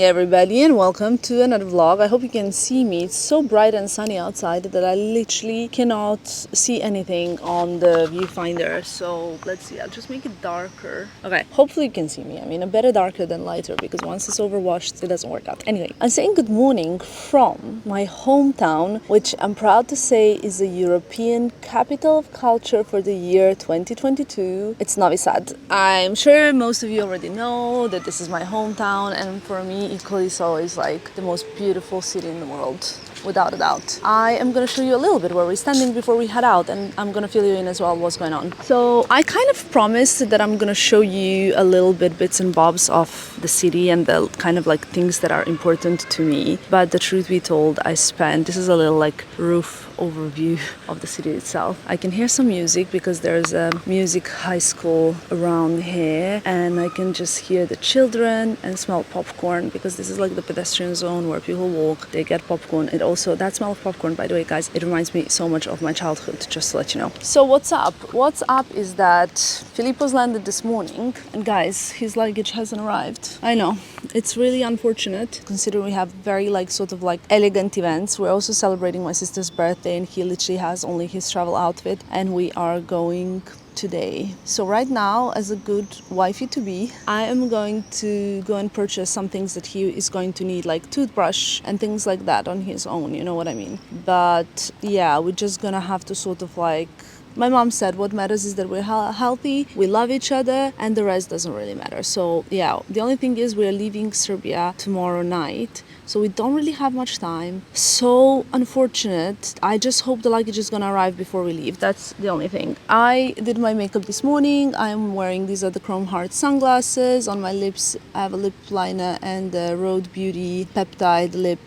everybody, and welcome to another vlog. I hope you can see me. It's so bright and sunny outside that I literally cannot see anything on the viewfinder. So let's see, I'll just make it darker. Okay, hopefully you can see me. I mean, a better darker than lighter, because once it's overwashed it doesn't work out. Anyway, I'm saying good morning from my hometown, which I'm proud to say is the European capital of culture for the year 2022. It's Novi Sad. I'm sure most of you already know that this is my hometown, and for me equally so is like the most beautiful city in the world, without a doubt. I am going to show you a little bit where we're standing before we head out, and I'm going to fill you in as well what's going on. So I kind of promised that I'm going to show you a little bit bits and bobs of the city and the kind of like things that are important to me, but the truth be told, this is a little like roof overview of the city itself. I can hear some music because there's a music high school around here, and I can just hear the children and smell popcorn because this is like the pedestrian zone where people walk, they get popcorn. It also, that smell of popcorn, by the way guys, it reminds me so much of my childhood, just to let you know. So what's up? What's up is that Filippo's landed this morning, and guys, his luggage hasn't arrived. I know, it's really unfortunate considering we have very like sort of like elegant events. We're also celebrating my sister's birthday, and he literally has only his travel outfit, and we are going today. So right now, as a good wifey to be, I am going to go and purchase some things that he is going to need, like toothbrush and things like that on his own, you know what I mean? But yeah, we're just gonna have to sort of like, my mom said what matters is that we're healthy, we love each other, and the rest doesn't really matter. So yeah, the only thing is we're leaving Serbia tomorrow night, so we don't really have much time. So unfortunate. I just hope the luggage is gonna arrive before we leave. That's the only thing. I did my makeup this morning. I'm wearing, these are the Chrome Heart sunglasses. On my lips I have a lip liner and the Rode Beauty Peptide lip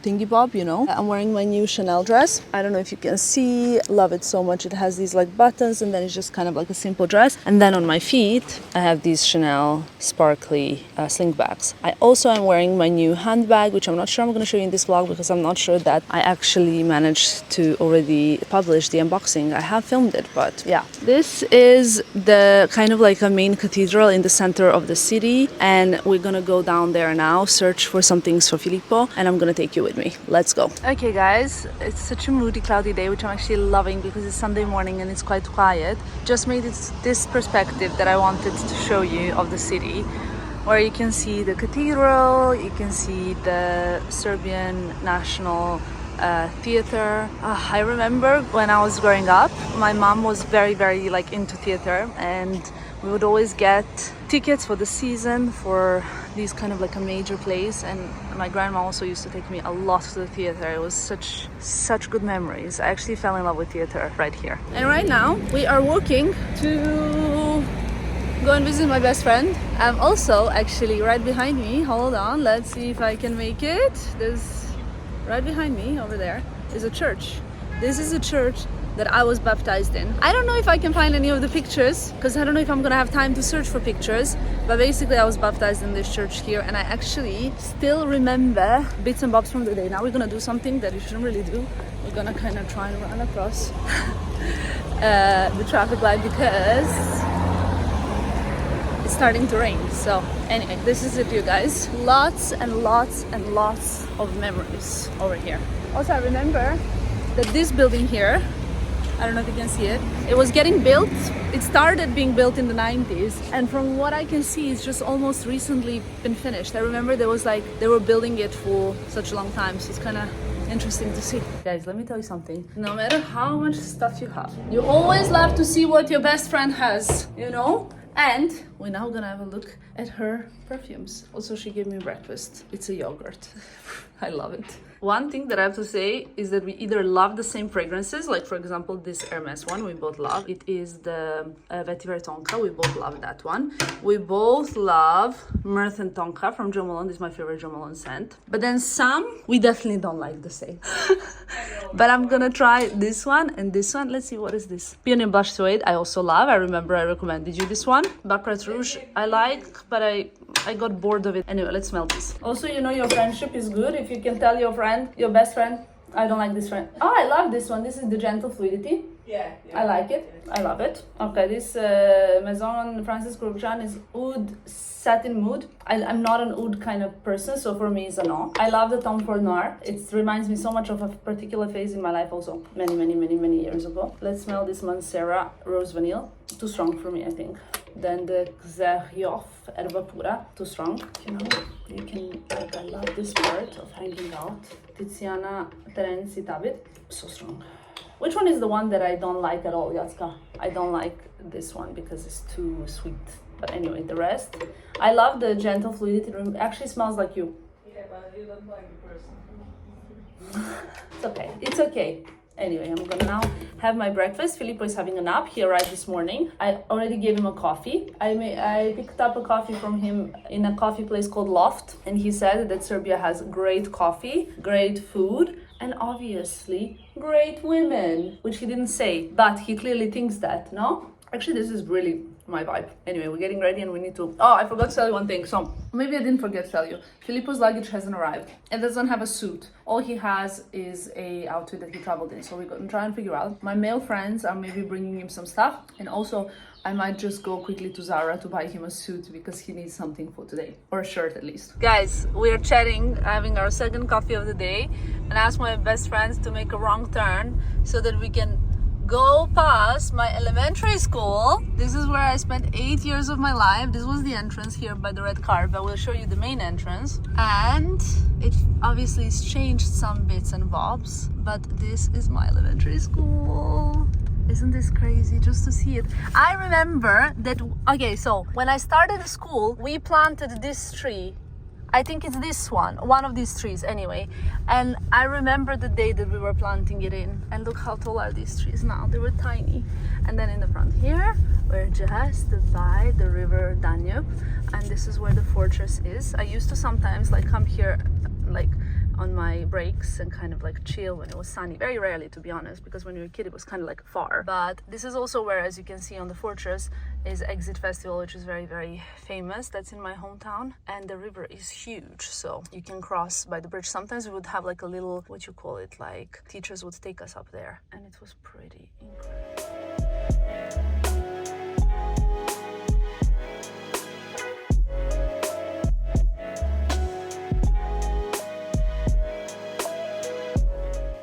thingy bob, you know. I'm wearing my new Chanel dress. I don't know if you can see, love it so much. It has these like buttons, and then it's just kind of like a simple dress. And then on my feet I have these Chanel sparkly slingbacks. I also am wearing my new handbag, which I'm not sure I'm going to show you in this vlog because I'm not sure that I actually managed to already publish the unboxing. I have filmed it, but yeah. This is the kind of like a main cathedral in the center of the city, and we're gonna go down there now, search for some things for Filippo, and I'm gonna take you with me. Let's go. Okay guys, it's such a moody, cloudy day, which I'm actually loving because it's Sunday morning and it's quite quiet. Just made this perspective that I wanted to show you of the city, where you can see the cathedral, you can see the Serbian National Theater. I remember when I was growing up, my mom was very like into theater, and we would always get tickets for the season for these kind of like a major place, and my grandma also used to take me a lot to the theater. It was such good memories. I actually fell in love with theater right here. And right now we are walking to go and visit my best friend. I'm also actually right behind me. Hold on, let's see if I can make it. There's right behind me over there is a church. This is a church that I was baptized in. I don't know if I can find any of the pictures because I don't know if I'm gonna have time to search for pictures, but basically I was baptized in this church here, and I actually still remember bits and bobs from the day. Now we're gonna do something that you shouldn't really do. We're gonna kind of try and run across the traffic light because it's starting to rain. So anyway, this is it, you guys. Lots and lots and lots of memories over here. Also, I remember that this building here, I don't know if you can see it, it was getting built. It started being built in the 90s, and from what I can see, it's just almost recently been finished. I remember there was like, they were building it for such a long time, so it's kind of interesting to see. Guys, let me tell you something. No matter how much stuff you have, you always love to see what your best friend has, you know? And we're now gonna have a look at her perfumes. Also, she gave me breakfast. It's a yogurt. I love it. One thing that I have to say is that we either love the same fragrances, like for example this Hermes one we both love. It is the Vetiver Tonka. We both love that one. We both love Mirth and Tonka from Jo Malone. This is my favorite Jo Malone scent. But then some we definitely don't like the same. But I'm gonna try this one and this one. Let's see, what is this? Peony Blush Suede I also love. I remember I recommended you this one. Baccarat Rouge I like, but I got bored of it. Anyway, let's smell this. Also, you know your friendship is good if you can tell your friend, your best friend, I don't like this friend. Oh, I love this one. This is the Gentle Fluidity. I like it. I love it. Okay, this Maison Francis Kurkdjian is oud satin mood. I'm not an oud kind of person, so for me it's a no. I love the Tom Ford Noir. It reminds me so much of a particular phase in my life also, many years ago. Let's smell this Mancera Rose Vanille. Too strong for me, I think. Then the Xeriof Erba Pura, too strong. You know, you can, like, I love this part of hanging out. Tiziana Terenzi Tabit, so strong. Which one is the one that I don't like at all, Yatska? I don't like this one because it's too sweet. But anyway, the rest. I love the gentle fluidity. It actually smells like you. Yeah, but you don't like the person. It's okay. It's okay. Anyway, I'm gonna now have my breakfast. Filippo is having a nap. He arrived this morning. I already gave him a coffee. I picked up a coffee from him in a coffee place called Loft. And he said that Serbia has great coffee, great food, and obviously great women, which he didn't say, but he clearly thinks that, no? Actually, this is really my vibe. Anyway, we're getting ready and we need to... Oh, I forgot to tell you one thing. So, maybe I didn't forget to tell you. Filippo's luggage hasn't arrived. It doesn't have a suit. All he has is a outfit that he traveled in. So we're going to try and figure out. My male friends are maybe bringing him some stuff. And also, I might just go quickly to Zara to buy him a suit because he needs something for today. Or a shirt at least. Guys, we're chatting, having our second coffee of the day. And I asked my best friends to make a wrong turn so that we can go past my elementary school. This is where I spent 8 years of my life. This was the entrance here by the red car, but we'll show you the main entrance. And it obviously has changed some bits and bobs, but this is my elementary school. Isn't this crazy just to see it? I remember that, okay, so when I started school, we planted this tree. I think it's this one of these trees anyway. And I remember the day that we were planting it in. And look how tall are these trees now. They were tiny. And then in the front here, we're just by the river Danube. And this is where the fortress is. I used to sometimes like come here like on my breaks and kind of like chill when it was sunny. Very rarely, to be honest, because when you were a kid it was kind of like far. But this is also where, as you can see on the fortress, is Exit Festival, which is very famous. That's in my hometown, and the river is huge, so you can cross by the bridge. Sometimes we would have like a little, what you call it, like teachers would take us up there, and it was pretty incredible.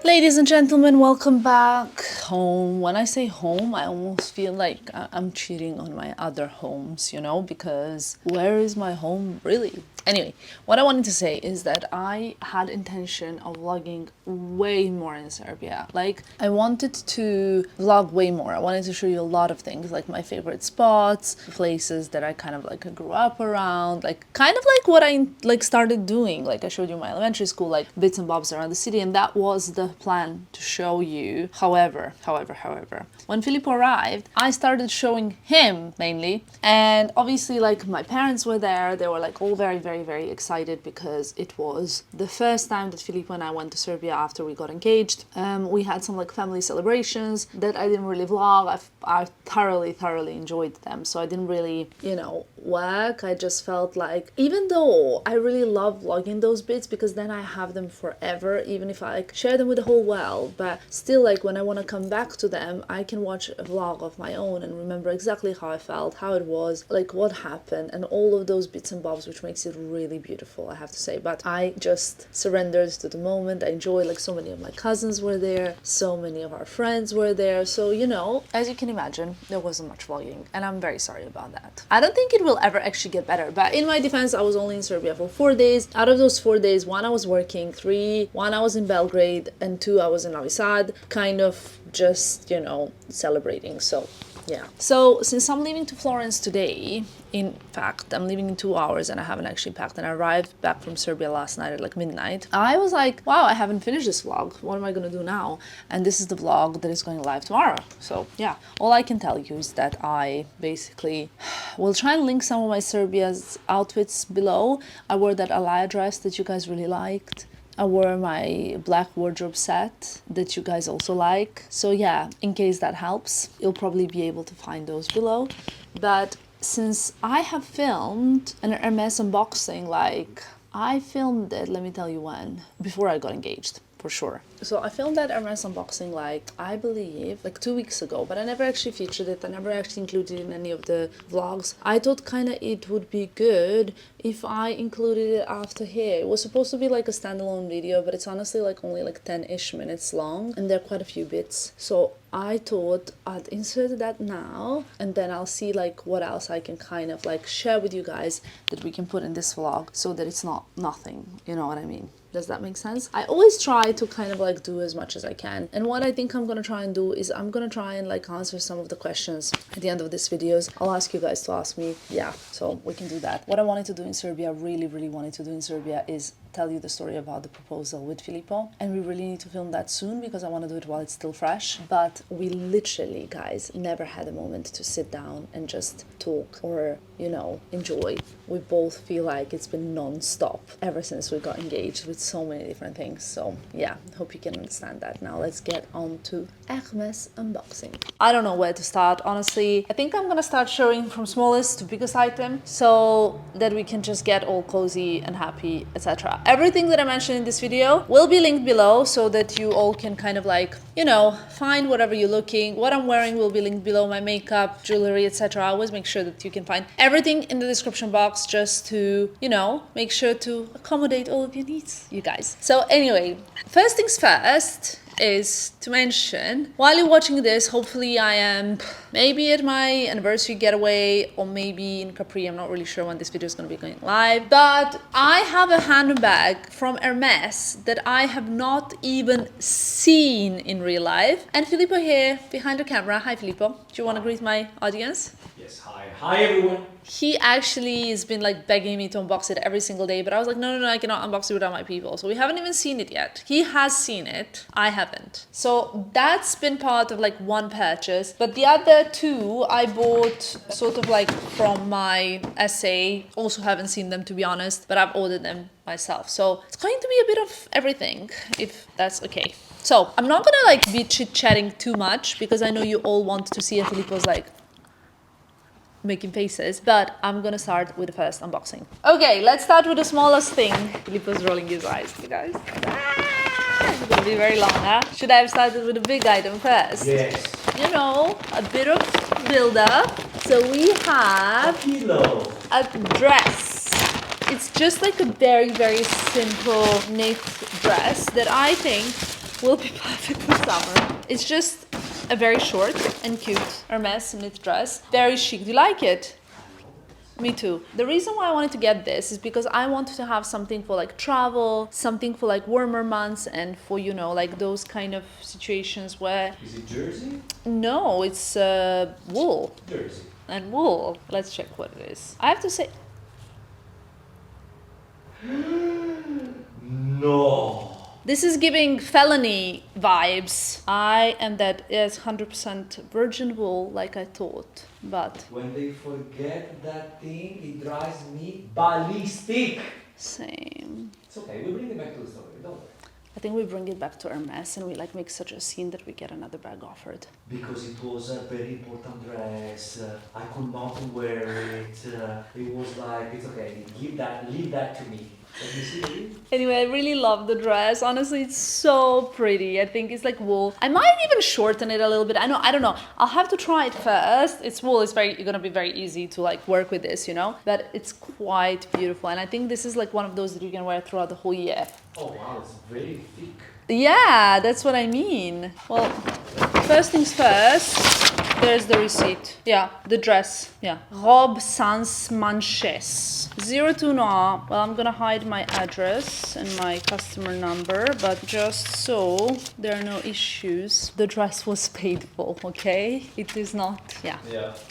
Ladies and gentlemen, welcome back home. When I say home, I almost feel like I'm cheating on my other homes, you know, because where is my home really? Anyway, what I wanted to say is that I had intention of vlogging way more in Serbia. Like, I wanted to vlog way more. I wanted to show you a lot of things, like my favorite spots, places that I kind of like grew up around, like kind of like what I like started doing. Like I showed you my elementary school, like bits and bobs around the city, and that was the plan to show you. However, when Filippo arrived, I started showing him mainly, and obviously like my parents were there. They were like all very excited because it was the first time that Filippo and I went to Serbia after we got engaged. We had some like family celebrations that I didn't really vlog. I thoroughly enjoyed them, so I didn't really, you know, work. I just felt like, even though I really love vlogging those bits because then I have them forever, even if I like share them with the whole world, but still like when I want to come back to them, I can watch a vlog of my own and remember exactly how I felt, how it was, like what happened, and all of those bits and bobs, which makes it really beautiful, I have to say. But I just surrendered to the moment. I enjoyed, like, so many of my cousins were there, so many of our friends were there, so you know, as you can imagine, there wasn't much vlogging, and I'm very sorry about that. I don't think it will ever actually get better, but in my defense, I was only in Serbia for 4 days. Out of those 4 days, 1 I was working, 1 I was in Belgrade, and 2 I was in Novi Sad, kind of just, you know, celebrating. So yeah. So since I'm leaving to Florence today, in fact, I'm leaving in 2 hours and I haven't actually packed, and I arrived back from Serbia last night at like midnight. I was like, wow, I haven't finished this vlog. What am I gonna do now? And this is the vlog that is going live tomorrow. So yeah, all I can tell you is that I basically will try and link some of my Serbia's outfits below. I wore that Alaya dress that you guys really liked. I wore my black wardrobe set that you guys also like. So yeah, in case that helps, you'll probably be able to find those below. But since I have filmed an Hermes unboxing, like I filmed it, let me tell you when, before I got engaged, for sure. So I filmed that Hermes unboxing like, I believe, like 2 weeks ago, but I never actually featured it. I never actually included it in any of the vlogs. I thought kind of it would be good if I included it after here. It was supposed to be like a standalone video, but it's honestly like only like 10-ish minutes long, and there are quite a few bits. So I thought I'd insert that now, and then I'll see like what else I can kind of like share with you guys that we can put in this vlog so that it's not nothing, you know what I mean? Does that make sense? I always try to kind of like do as much as I can. And what I think I'm gonna try and do is I'm gonna try and like answer some of the questions at the end of these videos. I'll ask you guys to ask me. Yeah, so we can do that. What I wanted to do in Serbia, really wanted to do in Serbia, is tell you the story about the proposal with Filippo. And we really need to film that soon because I want to do it while it's still fresh. But we literally, guys, never had a moment to sit down and just talk or, you know, enjoy. We both feel like it's been non-stop ever since we got engaged with so many different things. So yeah, hope you can understand that. Now let's get on to Hermes unboxing. I don't know where to start, honestly. I think I'm gonna start showing from smallest to biggest item so that we can just get all cozy and happy, etc. Everything that I mentioned in this video will be linked below so that you all can kind of like, you know, find whatever you're looking. What I'm wearing will be linked below, my makeup, jewelry, etc. I always make sure that you can find everything in the description box just to, you know, make sure to accommodate all of your needs, you guys. So anyway, first things first is to mention, while you're watching this, hopefully I am maybe at my anniversary getaway or maybe in Capri. I'm not really sure when this video is going to be going live, but I have a handbag from Hermes that I have not even seen in real life. And Filippo here behind the camera. Hi Filippo, do you want to greet my audience? Yes, hi everyone. He actually has been like begging me to unbox it every single day, but I was like, no, I cannot unbox it without my people. So we haven't even seen it yet. He has seen it, I haven't. So that's been part of like one purchase, but the other two I bought sort of like from my essay. Also haven't seen them, to be honest, but I've ordered them myself. So it's going to be a bit of everything, if that's okay. So I'm not gonna like be chit-chatting too much because I know you all want to see Filippo's like making faces, but I'm gonna start with the first unboxing. Okay, let's start with the smallest thing. Filippo's rolling his eyes, you guys. It's gonna be very long, huh? Should I have started with the big item first? Yes. You know, a bit of build-up. So we have Hello. a dress. It's just like a very simple knit dress that I think will be perfect for summer. It's just a very short and cute Hermes knit dress. Very chic. Do you like it? Me too. The reason why I wanted to get this is because I wanted to have something for like travel, something for like warmer months and for, you know, like those kind of situations where... Is it jersey? No, it's wool. Jersey. And wool. Let's check what it is. I have to say... No. This is giving felony vibes. I am that is 100% virgin wool like I thought, but... When they forget that thing, it drives me ballistic. Same. It's okay, we'll bring it back to the story, don't worry. I think we bring it back to Hermes and we like make such a scene that we get another bag offered. Because it was a very important dress, I could not wear it, it was like, it's okay, leave that to me. Let me see it. Anyway, I really love the dress. Honestly, it's so pretty. I think it's like wool. I might even shorten it a little bit. I don't know. I'll have to try it first. It's wool. It's gonna be very easy to like work with this, you know? But it's quite beautiful. And I think this is like one of those that you can wear throughout the whole year. Oh wow, it's very thick. Yeah, that's what I mean. Well, first things first, there's the receipt. Yeah, the dress. Yeah. Robe sans manches. 02 noir. Well, I'm gonna hide my address and my customer number, but just so there are no issues, the dress was paid for, okay? It is not, yeah.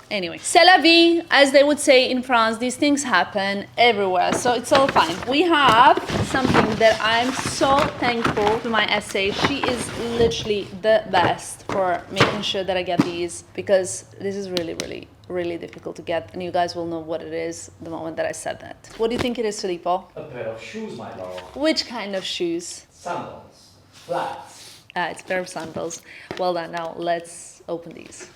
Anyway, c'est la vie, as they would say in France. These things happen everywhere, so it's all fine. We have something that I'm so thankful to my essay. She is literally the best for making sure that I get these, because this is really difficult to get, and you guys will know what it is the moment that I said that. What do you think it is, Filippo? A pair of shoes, my lord. Which kind of shoes? Sandals. Flats. It's a pair of sandals. Well done. Now let's open these.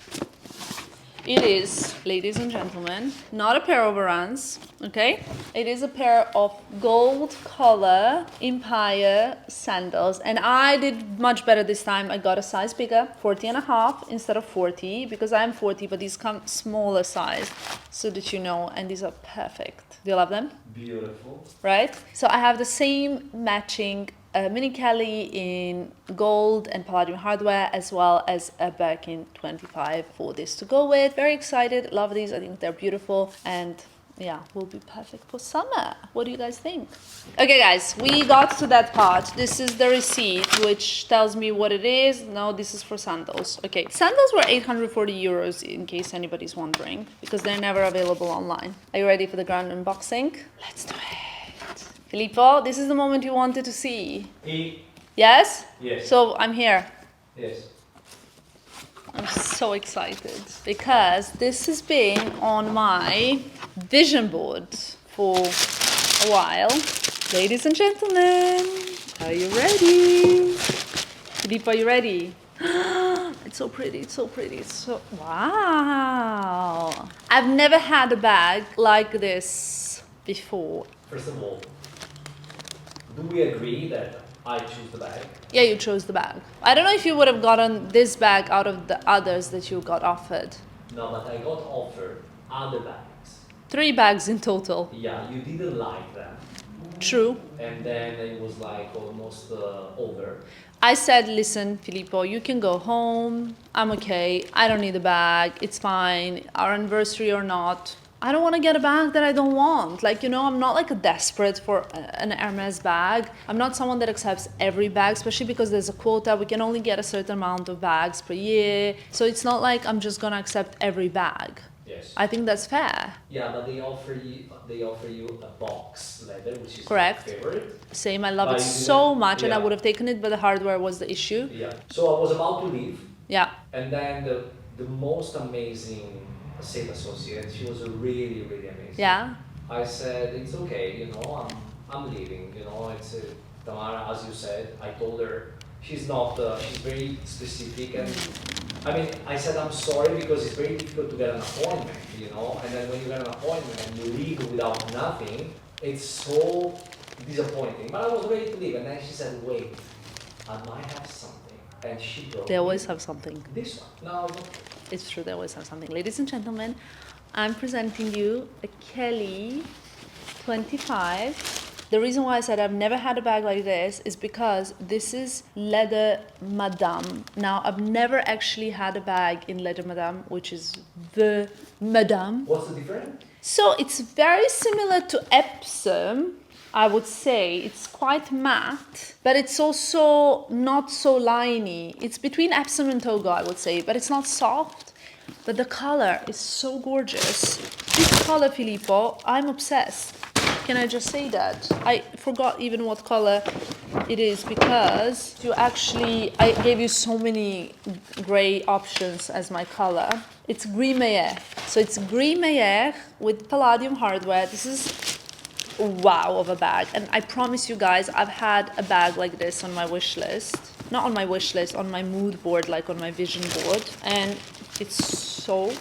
It is, ladies and gentlemen, not a pair of Varans, okay? It is a pair of gold color Empire sandals. And I did much better this time. I got a size bigger, 40 and a half instead of 40, because I'm 40, but these come smaller size, so that you know, and these are perfect. Do you love them? Beautiful. Right? So I have the same matching mini Kelly in gold and palladium hardware, as well as a Birkin 25 for this to go with. Very excited, love these. I think they're beautiful, and yeah, will be perfect for summer. What do you guys think? Okay guys, we got to that part. This is the receipt, which tells me what it is. No, this is for sandals. Okay, sandals were 840 euros, in case anybody's wondering, because they're never available online. Are you ready for the grand unboxing? Let's do it. Filippo, this is the moment you wanted to see. Yes? Yes. So I'm here. Yes. I'm so excited because this has been on my vision board for a while. Ladies and gentlemen, are you ready? Filippo, are you ready? It's so pretty, it's so pretty, it's so... Wow! I've never had a bag like this before. First of all, do we agree that I choose the bag? Yeah, you chose the bag. I don't know if you would have gotten this bag out of the others that you got offered. No, but I got offered other bags. 3 bags in total. Yeah, you didn't like them. True. And then it was like almost over. I said, listen, Filippo, you can go home. I'm okay. I don't need a bag. It's fine. Our anniversary or not. I don't want to get a bag that I don't want. Like, you know, I'm not like a desperate for an Hermes bag. I'm not someone that accepts every bag, especially because there's a quota. We can only get a certain amount of bags per year. So it's not like I'm just going to accept every bag. Yes. I think that's fair. Yeah, but they offer you a box leather, which is Correct. my favorite. Same, I love But it you so didn't- much, and I yeah. would have taken it, but the hardware was the issue. Yeah. So I was about to leave, Yeah. and then the most amazing sales associate, she was really, really amazing. Yeah. I said, it's okay, you know, I'm leaving, you know, it's Tamara, as you said, I told her, she's not, she's very specific, and I mean, I said, I'm sorry, because it's very difficult to get an appointment, you know, and then when you get an appointment and you leave without nothing, it's so disappointing. But I was ready to leave, and then she said, wait, I might have something, and she brought They me always have something. this one. No, It's true, they always have something. Ladies and gentlemen, I'm presenting you a Kelly 25. The reason why I said I've never had a bag like this is because this is leather madame. Now, I've never actually had a bag in leather madame, which is the madame. what's the difference? So it's very similar to Epsom, I would say. It's quite matte, but it's also not so liney. It's between Epsom and Togo, I would say, but it's not soft. But the color is so gorgeous. This color, Filippo, I'm obsessed. Can I just say that? I forgot even what color it is, because I gave you so many gray options as my color. It's gris meyer. So it's gris meyer with palladium hardware. This is wow of a bag, and I promise you guys, I've had a bag like this on my wish list. Not on my wish list, on my mood board, like on my vision board, and it's so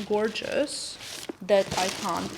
gorgeous that I can't.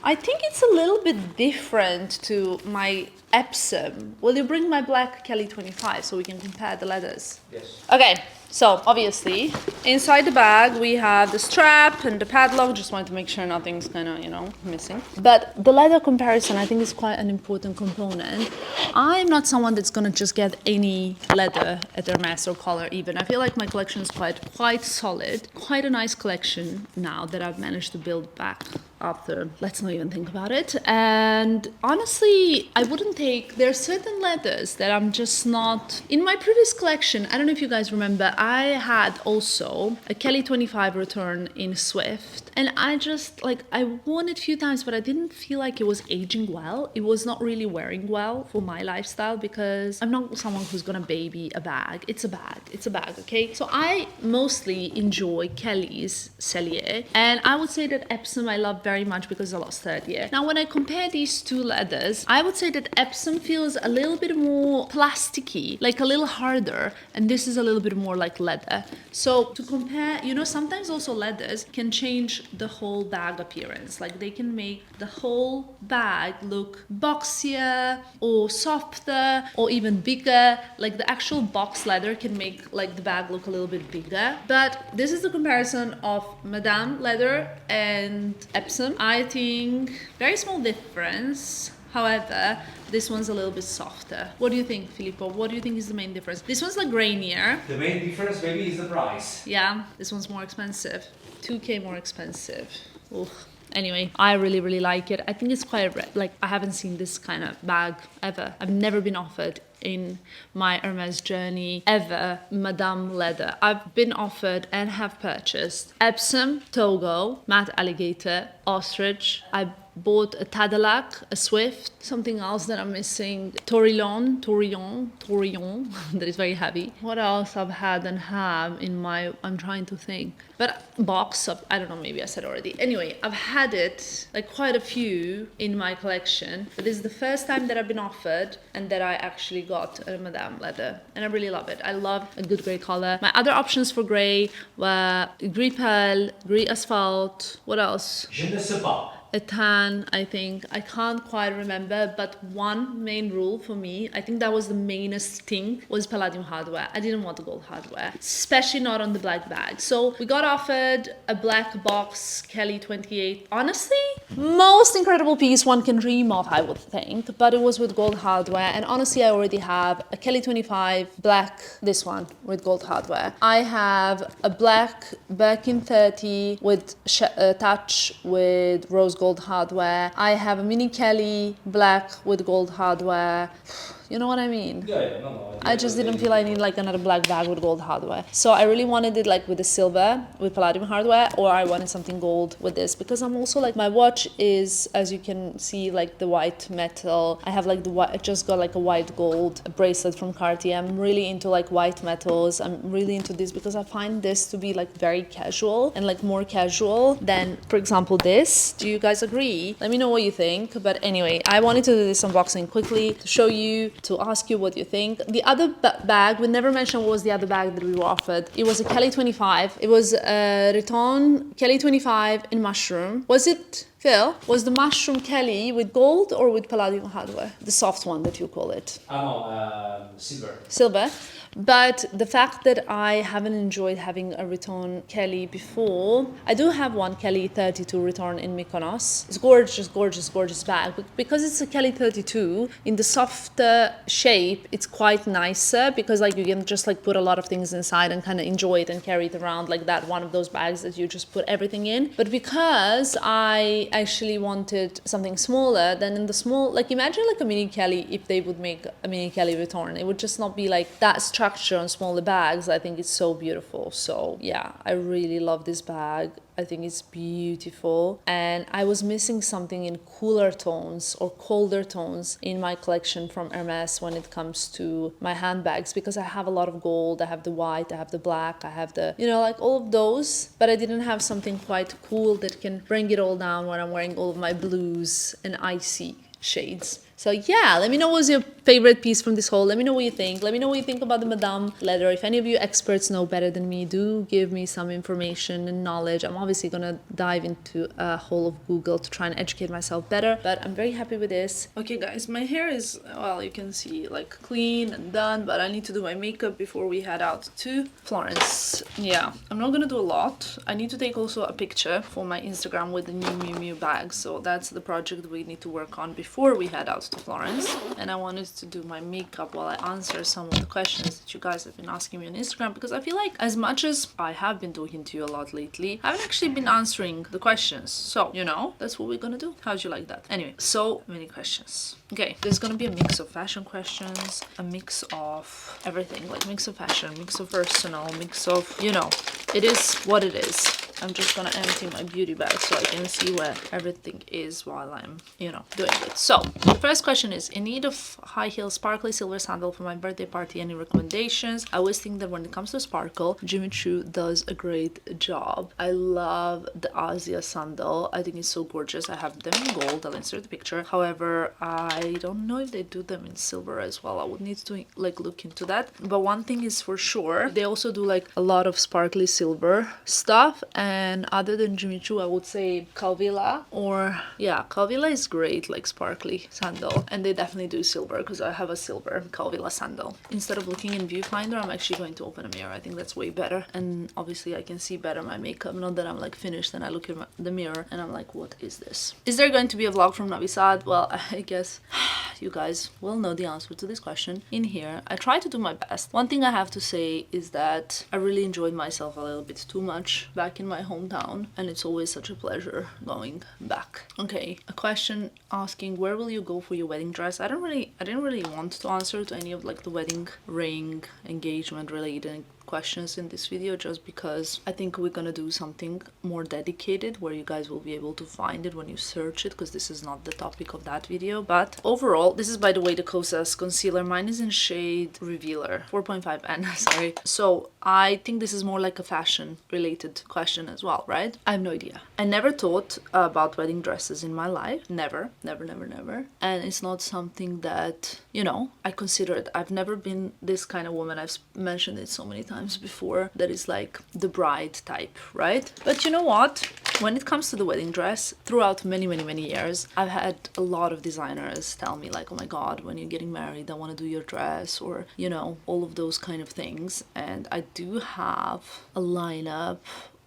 I think it's a little bit different to my Epsom. Will you bring my black Kelly 25 so we can compare the leathers? Yes. Okay, so obviously inside the bag we have the strap and the padlock. Just wanted to make sure nothing's kind of, you know, missing. But the leather comparison, I think, is quite an important component. I'm not someone that's gonna just get any leather at Hermes or collar even. I feel like my collection is quite solid, quite a nice collection now that I've managed to build back after, let's not even think about it. And honestly, I wouldn't take, there are certain leathers that I'm just not, in my previous collection, I don't know if you guys remember, I had also a Kelly 25 return in Swift, and I just, like, I worn it a few times, but I didn't feel like it was aging well. It was not really wearing well for my lifestyle, because I'm not someone who's gonna baby a bag. It's a bag, okay? So I mostly enjoy Kelly's Cellier, and I would say that Epsom I love very much because I lost 30 year. Now, when I compare these two leathers, I would say that Epsom feels a little bit more plasticky, like a little harder, and this is a little bit more like leather. So to compare, you know, sometimes also leathers can change the whole bag appearance. Like they can make the whole bag look boxier or softer or even bigger. Like the actual box leather can make like the bag look a little bit bigger. But this is the comparison of Madame leather and Epsom. I think very small difference. However, this one's a little bit softer. What do you think, Filippo? What do you think is the main difference? This one's like grainier. The main difference maybe is the price. Yeah, this one's more expensive. 2K more expensive. Oof. Anyway, I really, really like it. I think it's quite like I haven't seen this kind of bag ever. I've never been offered in my Hermes journey ever Madame leather. I've been offered and have purchased Epsom, Togo, matte alligator, ostrich. I bought a Tadalac, a Swift, something else that I'm missing, Torillon, that is very heavy. What else I've had and have in my, I'm trying to think, but box of, I don't know, maybe I said already. Anyway, I've had it, like quite a few in my collection, but this is the first time that I've been offered and that I actually got a Madame leather, and I really love it. I love a good grey color. My other options for grey were gris pearl, gris asphalt, what else? Je ne sais pas. A tan, I think. I can't quite remember, but one main rule for me, I think that was the mainest thing, was palladium hardware. I didn't want the gold hardware, especially not on the black bag. So we got offered a black box Kelly 28. Honestly, most incredible piece one can dream of, I would think, but it was with gold hardware. And honestly, I already have a Kelly 25 black, this one with gold hardware. I have a black Birkin 30 with touch with rose gold hardware. I have a mini Kelly black with gold hardware. You know what I mean? Yeah, no. I just didn't feel I need like another black bag with gold hardware. So I really wanted it like with the silver, with palladium hardware, or I wanted something gold with this, because I'm also like, my watch is, as you can see, like the white metal. I have like the white, I just got like a white gold bracelet from Cartier. I'm really into like white metals. I'm really into this because I find this to be like very casual and like more casual than, for example, this. Do you guys agree? Let me know what you think. But anyway, I wanted to do this unboxing quickly to show you, to ask you what you think. The other bag, we never mentioned what was the other bag that we were offered. It was a Kelly 25. It was a Riton Kelly 25 in mushroom. Was it, Phil? Was the mushroom Kelly with gold or with palladium hardware? The soft one that you call it. Silver. Silver. But the fact that I haven't enjoyed having a Riton Kelly before, I do have one Kelly 32 Riton in Mykonos. It's gorgeous, gorgeous, gorgeous bag. But because it's a Kelly 32, in the softer shape, it's quite nicer because like you can just like put a lot of things inside and kind of enjoy it and carry it around like that. One of those bags that you just put everything in. But because I actually wanted something smaller, then in the small, like imagine like a mini Kelly, if they would make a mini Kelly Riton, it would just not be like that structure on smaller bags. I think it's so beautiful. So yeah, I really love this bag. I think it's beautiful, and I was missing something in cooler tones or colder tones in my collection from Hermes when it comes to my handbags, because I have a lot of gold, I have the white, I have the black, I have the, you know, like all of those, but I didn't have something quite cool that can bring it all down when I'm wearing all of my blues and icy shades. So yeah, let me know what's your favorite piece from this haul. Let me know what you think. Let me know what you think about the Madame leather. If any of you experts know better than me, do give me some information and knowledge. I'm obviously gonna dive into a whole of Google to try and educate myself better, but I'm very happy with this. Okay guys, my hair is, well, you can see like clean and done, but I need to do my makeup before we head out to Florence. Yeah, I'm not gonna do a lot. I need to take also a picture for my Instagram with the new Miu Miu bag. So that's the project we need to work on before we head out to Florence. And I wanted to do my makeup while I answer some of the questions that you guys have been asking me on Instagram, because I feel like as much as I have been talking to you a lot lately, I haven't actually been answering the questions. So, you know, that's what we're gonna do. How'd you like that? Anyway, so many questions. Okay, there's gonna be a mix of fashion questions, a mix of everything, like mix of fashion, mix of personal, mix of, you know, it is what it is. I'm just gonna empty my beauty bag so I can see where everything is while I'm, you know, doing it. So the first question is, in need of high heel sparkly silver sandal for my birthday party, any recommendations? I always think that when it comes to sparkle, Jimmy Choo does a great job. I love the Asia sandal. I think it's so gorgeous. I have them in gold. I'll insert the picture. However, I don't know if they do them in silver as well. I would need to like look into that. But one thing is for sure, they also do like a lot of sparkly silver stuff. And other than Jimmy Choo, I would say Calvilla, or yeah, Calvilla is great, like sparkly sandal. And they definitely do silver because I have a silver Calvilla sandal. Instead of looking in viewfinder, I'm actually going to open a mirror. I think that's way better. And obviously I can see better my makeup. Not that I'm like finished and I look in the mirror and I'm like, what is this? Is there going to be a vlog from Novi Sad? Well, I guess you guys will know the answer to this question in here. I try to do my best. One thing I have to say is that I really enjoyed myself a little bit too much back in my hometown, and it's always such a pleasure going back. Okay, a question asking, where will you go for your wedding dress? I didn't really want to answer to any of like the wedding ring engagement related questions in this video, just because I think we're gonna do something more dedicated where you guys will be able to find it when you search it, because this is not the topic of that video. But overall, this is by the way the Kosas concealer. Mine is in shade Revealer 4.5N sorry. So I think this is more like a fashion related question as well, right? I have no idea. I never thought about wedding dresses in my life. Never. And it's not something that, you know, I considered. I've never been this kind of woman. I've mentioned it so many times before, that is like the bride type, right? But you know what? When it comes to the wedding dress, throughout many years, I've had a lot of designers tell me like, oh my god, when you're getting married, I want to do your dress, or, you know, all of those kind of things. And I do have a lineup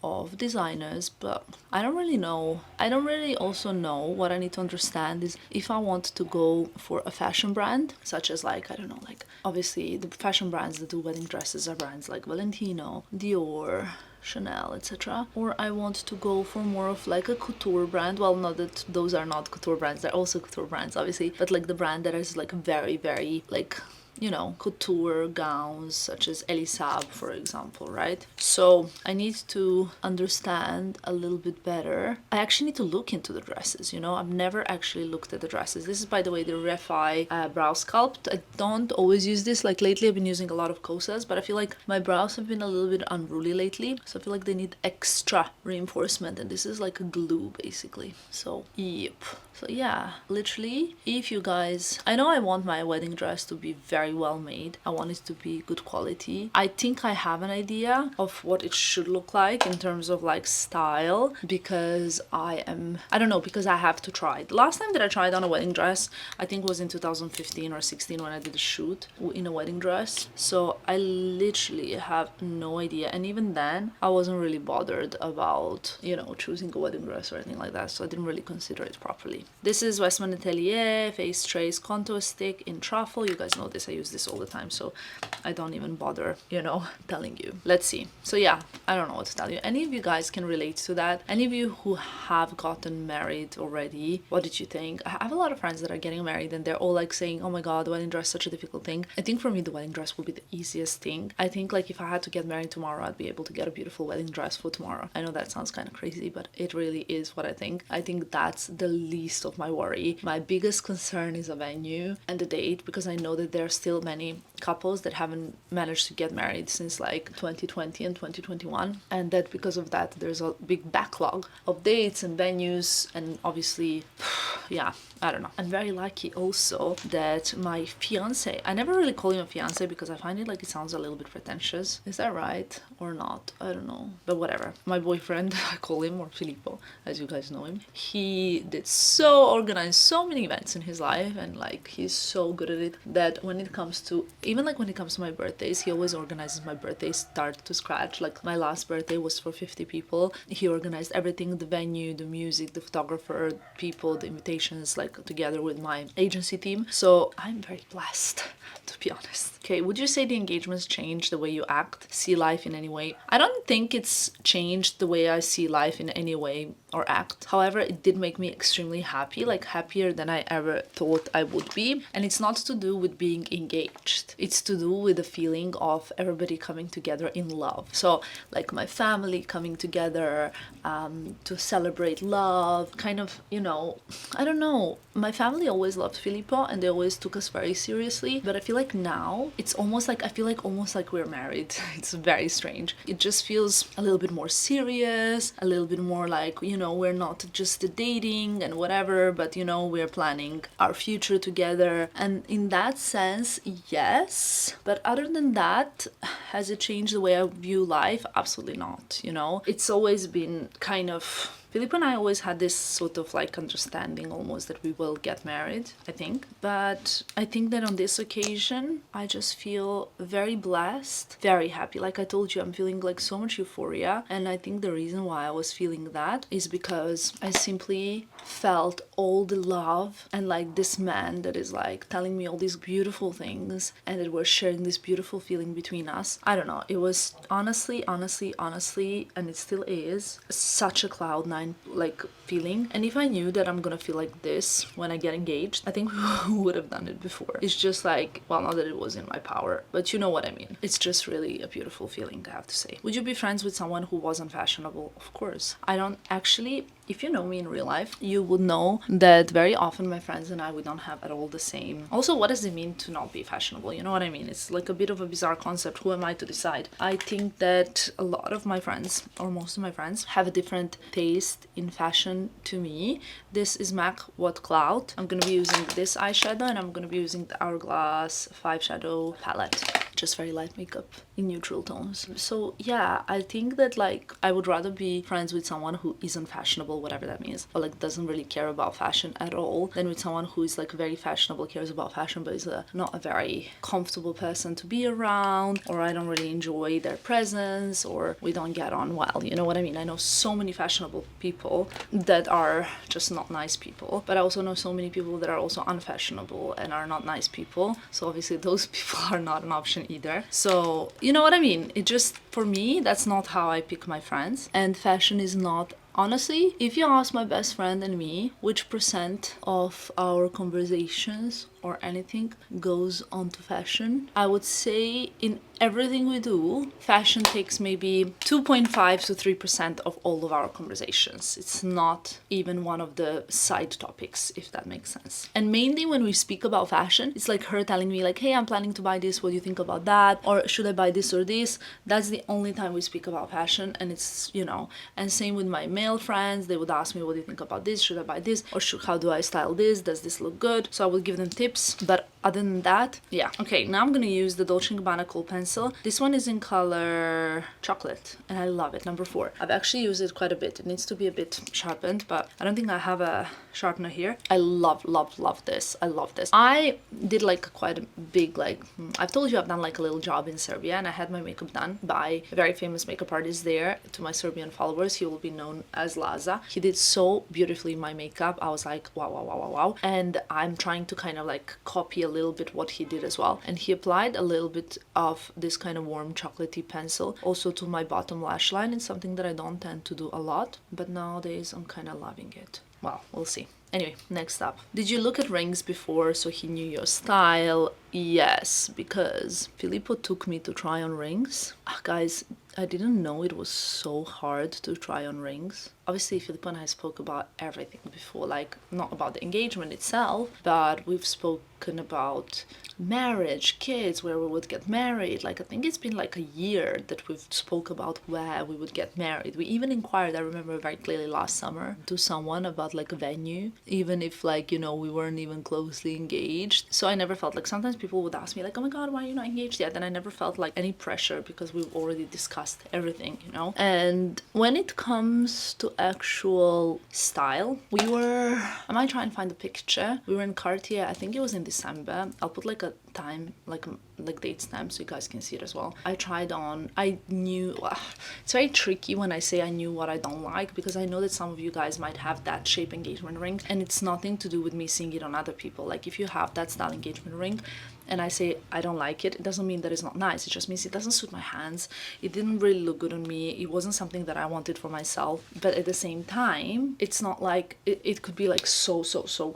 of designers, but I don't really know. I don't really also know. What I need to understand is if I want to go for a fashion brand, such as like, I don't know, like obviously the fashion brands that do wedding dresses are brands like Valentino, Dior, Chanel, etc. Or I want to go for more of like a couture brand. Well, not that those are not couture brands, they're also couture brands obviously, but like the brand that is like very like, you know, couture gowns such as Elisab, for example, right? So I need to understand a little bit better. I actually need to look into the dresses, you know. I've never actually looked at the dresses. This is, by the way, the Refi brow sculpt. I don't always use this. Like lately I've been using a lot of Kosas, but I feel like my brows have been a little bit unruly lately, so I feel like they need extra reinforcement, and this is like a glue basically. So yep. So yeah, literally, if you guys, I know I want my wedding dress to be very well made. I want it to be good quality. I think I have an idea of what it should look like in terms of like style, because I don't know, because I have to try. The last time that I tried on a wedding dress, I think was in 2015 or 16 when I did a shoot in a wedding dress. So I literally have no idea. And even then, I wasn't really bothered about, you know, choosing a wedding dress or anything like that. So I didn't really consider it properly. This is Westman Atelier Face Trace Contour Stick in Truffle. You guys know this. I use this all the time, so I don't even bother, you know, telling you. Let's see. So yeah, I don't know what to tell you. Any of you guys can relate to that? Any of you who have gotten married already, what did you think? I have a lot of friends that are getting married and they're all like saying, oh my god, the wedding dress is such a difficult thing. I think for me the wedding dress will be the easiest thing. I think like if I had to get married tomorrow, I'd be able to get a beautiful wedding dress for tomorrow. I know that sounds kind of crazy, but it really is what I think. I think that's the least of my worry. My biggest concern is a venue and the date, because I know that there are still many couples that haven't managed to get married since like 2020 and 2021, and that because of that there's a big backlog of dates and venues. And obviously yeah, I don't know. I'm very lucky also that my fiance, I never really call him a fiance because I find it like it sounds a little bit pretentious. Is that right or not? I don't know, but whatever. My boyfriend, I call him, or Filippo as you guys know him, he did so organize so many events in his life, and like he's so good at it that when it comes to, even like when it comes to my birthdays, he always organizes my birthdays start to scratch. Like my last birthday was for 50 people. He organized everything, the venue, the music, the photographer, people, the invitations, like together with my agency team. So I'm very blessed, to be honest. Okay, would you say the engagements changed the way you act, see life in any way? I don't think it's changed the way I see life in any way or act. However, it did make me extremely happy, like happier than I ever thought I would be. And it's not to do with being engaged. It's to do with the feeling of everybody coming together in love. So like my family coming together to celebrate love, kind of, you know, I don't know. My family always loved Filippo and they always took us very seriously. But I feel like now it's almost like, I feel like almost like we're married. It's very strange. It just feels a little bit more serious, a little bit more like, you know, we're not just dating and whatever, but you know, we're planning our future together. And in that sense, yes. But other than that, has it changed the way I view life? Absolutely not. You know, it's always been kind of, Philip and I always had this sort of like understanding almost that we will get married, I think. But I think that on this occasion, I just feel very blessed, very happy. Like I told you, I'm feeling like so much euphoria. And I think the reason why I was feeling that is because I simply felt all the love and like this man that is like telling me all these beautiful things and that we're sharing this beautiful feeling between us. I don't know. It was honestly, and it still is, such a cloud nine like feeling. And if I knew that I'm gonna feel like this when I get engaged, I think we would have done it before. It's just like, well, not that it was in my power, but you know what I mean. It's just really a beautiful feeling, I have to say. Would you be friends with someone who was unfashionable? Of course. I don't actually, if you know me in real life, you would know that very often my friends and I, we don't have at all the same. Also, what does it mean to not be fashionable? You know what I mean? It's like a bit of a bizarre concept. Who am I to decide? I think that a lot of my friends, or most of my friends, have a different taste in fashion to me. This is MAC What Cloud. I'm gonna be using this eyeshadow and I'm gonna be using the Hourglass 5 Shadow palette. Just very light makeup in neutral tones. So yeah, I think that like I would rather be friends with someone who isn't fashionable, whatever that means, or like doesn't really care about fashion at all, than with someone who is like very fashionable, cares about fashion, but is not a very comfortable person to be around, or I don't really enjoy their presence, or we don't get on well. You know what I mean? I know so many fashionable people that are just not nice people, but I also know so many people that are also unfashionable and are not nice people. So obviously those people are not an option either. So you know what I mean? It just, for me, that's not how I pick my friends. And fashion is not, honestly, if you ask my best friend and me which percent of our conversations or anything goes onto fashion, I would say in everything we do, fashion takes maybe 2.5 to 3% of all of our conversations. It's not even one of the side topics, if that makes sense. And mainly when we speak about fashion, it's like her telling me like, hey, I'm planning to buy this, what do you think about that? Or should I buy this or this? That's the only time we speak about fashion. And it's, you know, and same with my male friends, they would ask me, what do you think about this? Should I buy this? Or how do I style this? Does this look good? So I will give them tips. But other than that, yeah. Okay, now I'm gonna use the Dolce & Gabbana Kohl pencil. This one is in color chocolate and I love it, number 4. I've actually used it quite a bit. It needs to be a bit sharpened, but I don't think I have a sharpener here. I love this. I love this. I did like quite a big, like, I've told you I've done like a little job in Serbia and I had my makeup done by a very famous makeup artist there. To my Serbian followers, he will be known as Laza. He did so beautifully my makeup. I was like, wow. And I'm trying to kind of like copy a little bit what he did as well. And he applied a little bit of this kind of warm chocolatey pencil also to my bottom lash line. It's something that I don't tend to do a lot, but nowadays I'm kind of loving it. Well, we'll see. Anyway, next up. Did you look at rings before so he knew your style? Yes, because Filippo took me to try on rings. Guys, I didn't know it was so hard to try on rings. Obviously, Filippo and I spoke about everything before, like not about the engagement itself, but we've spoken about marriage, kids, where we would get married. Like I think it's been like a year that we've spoke about where we would get married. We even inquired, I remember very clearly last summer, to someone about like a venue, even if like, you know, we weren't even closely engaged. So I never felt like, sometimes people would ask me like, oh my god, why are you not engaged yet? And I never felt like any pressure because we've already discussed everything, you know. And when it comes to actual style, we were, I might try and find a picture. We were in Cartier, I think it was in December. I'll put like a time, like date stamp so you guys can see it as well. I tried on, I knew, it's very tricky when I say I knew what I don't like, because I know that some of you guys might have that shape engagement ring and it's nothing to do with me seeing it on other people. Like if you have that style engagement ring and I say I don't like it, it doesn't mean that it's not nice. It just means it doesn't suit my hands. It didn't really look good on me. It wasn't something that I wanted for myself. But at the same time, it's not like it could be like so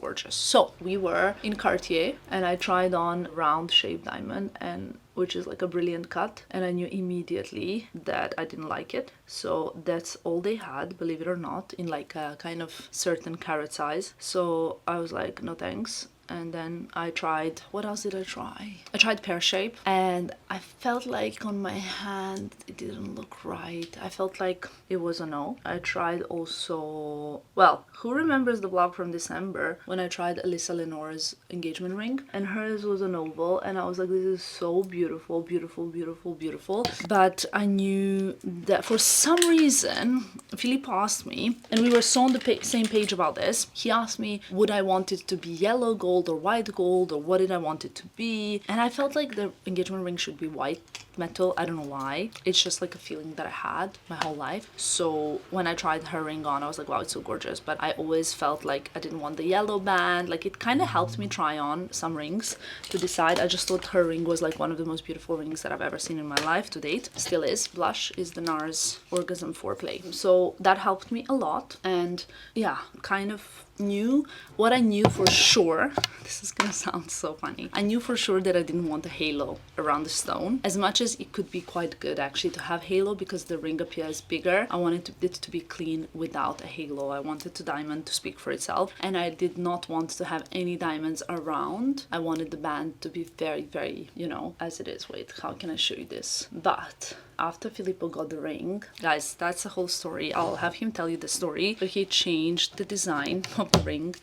gorgeous. So we were in Cartier and I tried on round shaped diamond, and which is like a brilliant cut, and I knew immediately that I didn't like it. So that's all they had, believe it or not, in like a kind of certain carat size. So I was like, no thanks. And then I tried, what else did I try? I tried pear shape, and I felt like on my hand it didn't look right. I felt like it was a no. I tried also, well, who remembers the vlog from December when I tried Alyssa Lenore's engagement ring, and hers was an oval, and I was like, this is so beautiful, beautiful, beautiful, beautiful. But I knew that for some reason Filippo asked me, and we were so on the same page about this. He asked me, would I want it to be yellow gold or white gold, or what did I want it to be? And I felt like the engagement ring should be white metal. I don't know why. It's just like a feeling that I had my whole life. So when I tried her ring on, I was like, wow, it's so gorgeous. But I always felt like I didn't want the yellow band. Like, it kind of helped me try on some rings to decide. I just thought her ring was like one of the most beautiful rings that I've ever seen in my life to date. Still is. Blush is the NARS Orgasm Foreplay. So that helped me a lot. And yeah, kind of knew what I knew for sure. This is gonna sound so funny. I knew for sure that I didn't want a halo around the stone. As much as it could be quite good actually to have halo because the ring appears bigger, I wanted it to be clean without a halo. I wanted the diamond to speak for itself, and I did not want to have any diamonds around. I wanted the band to be very, very, you know, as it is. Wait, how can I show you this? But after Filippo got the ring, guys, that's a whole story. I'll have him tell you the story. But he changed the design of the ring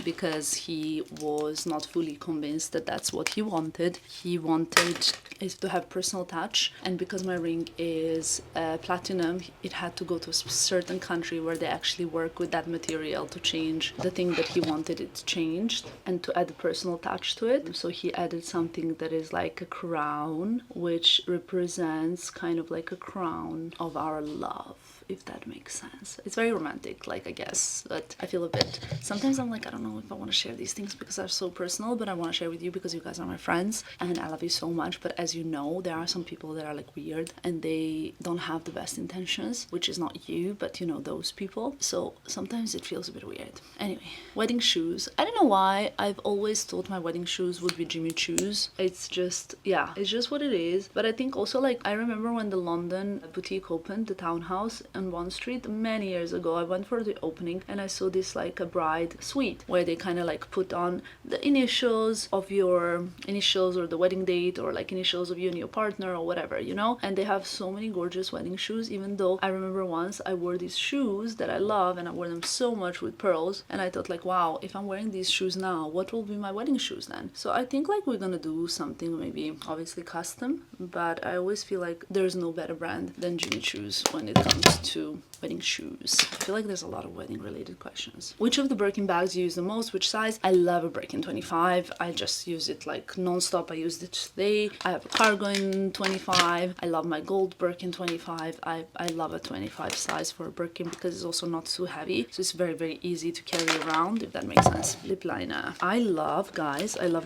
because he was not fully convinced that that's what he wanted. He wanted it to have personal touch, and because my ring is platinum, it had to go to a certain country where they actually work with that material to change the thing that he wanted it changed and to add a personal touch to it. So he added something that is like a crown, which represents kind of like a crown of our love, if that makes sense. It's very romantic, like, I guess, but I feel a bit, sometimes I'm like, I don't know if I want to share these things because they're so personal, but I want to share with you because you guys are my friends and I love you so much. But as you know, there are some people that are like weird and they don't have the best intentions, which is not you, but you know, those people. So sometimes it feels a bit weird. Anyway, wedding shoes. I don't know why I've always thought my wedding shoes would be Jimmy Choo's. It's just, yeah, it's just what it is. But I think also, like, I remember when the London boutique opened, the townhouse on Bond Street, many years ago, I went for the opening and I saw this like a bride suite where they kind of like put on the initials of your initials or the wedding date or like initials of you and your partner or whatever, you know. And they have so many gorgeous wedding shoes, even though I remember once I wore these shoes that I love and I wore them so much with pearls, and I thought like, wow, if I'm wearing these shoes now, what will be my wedding shoes then? So I think like we're gonna do something maybe obviously custom, but I always feel like there's no better brand than Jimmy Choo's when it comes to wedding shoes. I feel like there's a lot of wedding related questions. Which of the Birkin bags you use the most? Which size? I love a Birkin 25. I just use it like non-stop. I used it today. I have a cargo in 25. I love my gold Birkin 25. I love a 25 size for a Birkin because it's also not too heavy. So it's very, very easy to carry around, if that makes sense. Lip liner. I love, guys, I love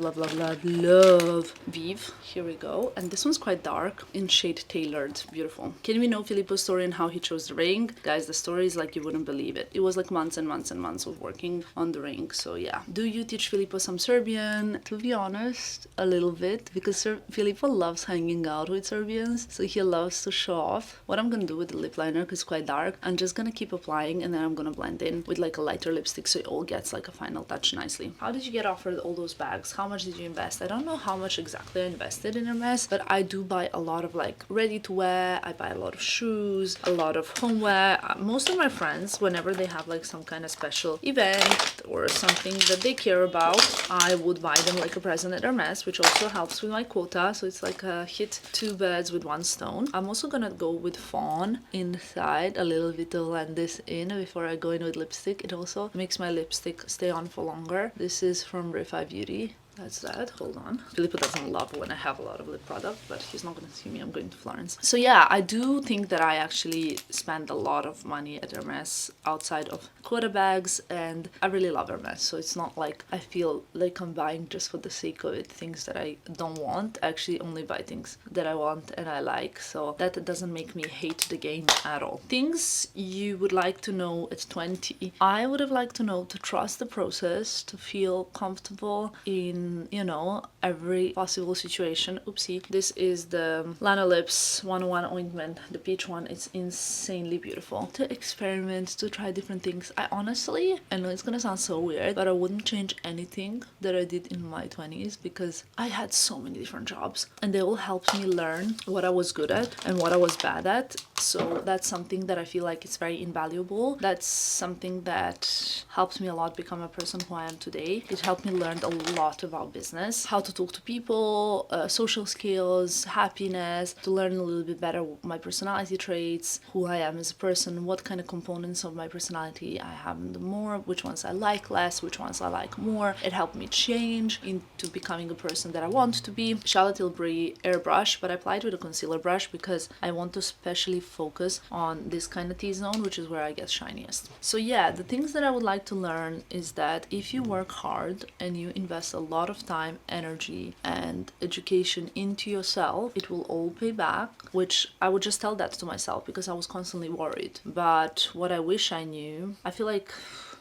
Vive. Here we go. And this one's quite dark in shade Tailored. Beautiful. Can we know Filippo's story and how he chose the ring? Guys, the story is like you wouldn't believe it. It was like months and months and months of working on the ring. So yeah. Do you teach Filippo some Serbian? To be honest, a little bit, because Filippo loves hanging out with Serbians. So he loves to show off. What I'm gonna do with the lip liner, because it's quite dark, I'm just gonna keep applying and then I'm gonna blend in with like a lighter lipstick so it all gets like a final touch nicely. How did you get offered all those bags? How much did you invest? I don't know how much exactly I invested in Hermes, but I do buy a lot of like ready to wear. I buy a lot of shoes, a lot of homeware. Most of my friends, whenever they have like some kind of special event or something that they care about, I would buy them like a present at Hermes, which also helps with my quota. So it's like a hit two birds with one stone. I'm also gonna go with fawn inside a little bit to blend this in before I go in with lipstick. It also makes my lipstick stay on for longer. This is from Refi Beauty. That's that. Hold on. Filippo doesn't love when I have a lot of lip product, but he's not gonna see me. I'm going to Florence. So yeah, I do think that I actually spend a lot of money at Hermes outside of quota bags, and I really love Hermes. So it's not like I feel like I'm buying just for the sake of it things that I don't want. I actually only buy things that I want and I like. So that doesn't make me hate the game at all. Things you would like to know at 20. I would have liked to know to trust the process, to feel comfortable in, you know, every possible situation. Oopsie. This is the Lanolips 101 ointment, the peach one. It's insanely beautiful. To experiment, to try different things. I honestly, I know it's gonna sound so weird, but I wouldn't change anything that I did in my 20s because I had so many different jobs and they all helped me learn what I was good at and what I was bad at. So that's something that I feel like it's very invaluable. That's something that helped me a lot become a person who I am today. It helped me learn a lot about business, how to talk to people, social skills, happiness, to learn a little bit better my personality traits, who I am as a person, what kind of components of my personality I have more, which ones I like less, which ones I like more. It helped me change into becoming a person that I want to be. Charlotte Tilbury airbrush, but I applied with a concealer brush because I want to especially focus on this kind of T-zone, which is where I get shiniest. So yeah, the things that I would like to learn is that if you work hard and you invest a lot of time, energy, and education into yourself, it will all pay back, which I would just tell that to myself because I was constantly worried. But what I wish I knew, I feel like,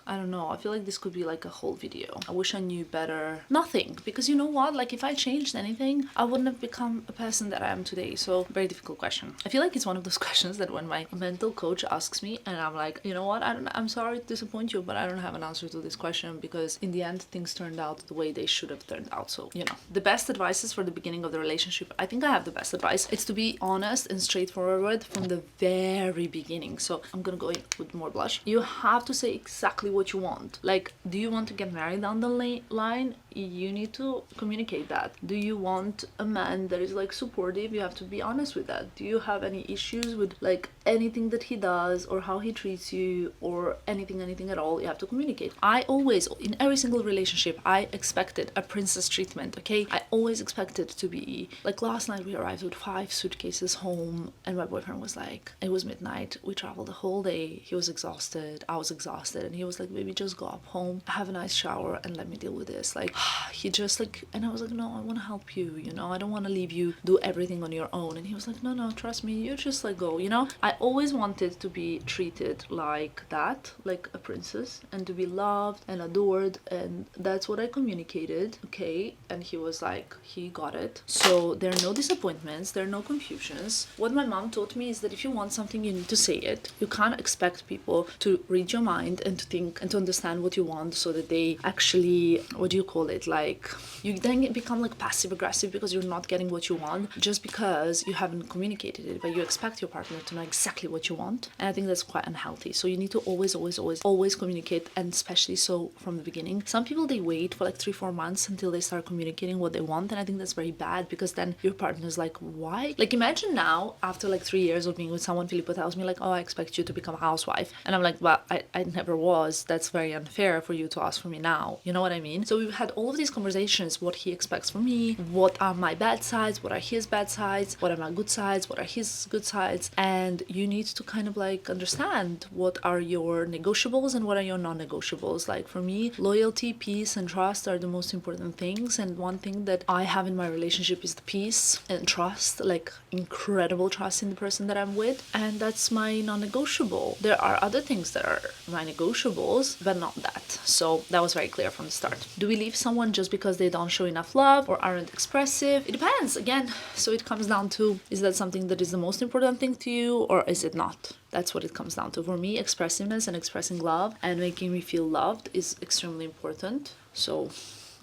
I don't know, I feel like this could be like a whole video. I wish I knew better. Nothing, because you know what, like if I changed anything, I wouldn't have become a person that I am today. So very difficult question. I feel like it's one of those questions that when my mental coach asks me and I'm like, you know what, I'm sorry to disappoint you, but I don't have an answer to this question because in the end things turned out the way they should have turned out. So, you know, the best advice is for the beginning of the relationship. I think I have the best advice. It's to be honest and straightforward from the very beginning. So I'm gonna go in with more blush. You have to say exactly what you want. Like, do you want to get married down the line? You need to communicate that. Do you want a man that is like supportive? You have to be honest with that. Do you have any issues with like anything that he does or how he treats you or anything at all? You have to communicate. I always, in every single relationship, I expected a princess treatment, okay? I always expected to be like, last night we arrived with 5 suitcases home and my boyfriend was like, it was midnight, we traveled the whole day, he was exhausted, I was exhausted, and he was like, baby, just go up home, have a nice shower and let me deal with this. Like, he just like, and I was like, no, I want to help you, you know, I don't want to leave you do everything on your own. And he was like, no, trust me, you just like go, you know. I always wanted to be treated like that, like a princess, and to be loved and adored, and that's what I communicated, okay? And he was like, he got it. So there are no disappointments, there are no confusions. What my mom taught me is that if you want something, you need to say it. You can't expect people to read your mind and to think and to understand what you want so that they actually, what do you call it, like, you then become like passive aggressive because you're not getting what you want just because you haven't communicated it, but you expect your partner to know exactly what you want. And I think that's quite unhealthy. So you need to always communicate, and especially so from the beginning. Some people, they wait for like 3-4 months until they start communicating what they want, and I think that's very bad because then your partner's like, why? Like, imagine now after like 3 years of being with someone, Filippo tells me like, oh, I expect you to become a housewife, and I'm like, well, I never was. That's very unfair for you to ask for me now, you know what I mean? So we've had all of these conversations, what he expects from me, what are my bad sides, what are his bad sides, what are my good sides, what are his good sides, and you need to kind of like understand what are your negotiables and what are your non-negotiables. Like for me, loyalty, peace, and trust are the most important things, and one thing that I have in my relationship is the peace and trust, like incredible trust in the person that I'm with, and that's my non-negotiable. There are other things that are my negotiables, but not that. So that was very clear from the start. Do we leave someone just because they don't show enough love or aren't expressive? It depends, again. So it comes down to, is that something that is the most important thing to you, or is it not? That's what it comes down to. For me, expressiveness and expressing love and making me feel loved is extremely important. So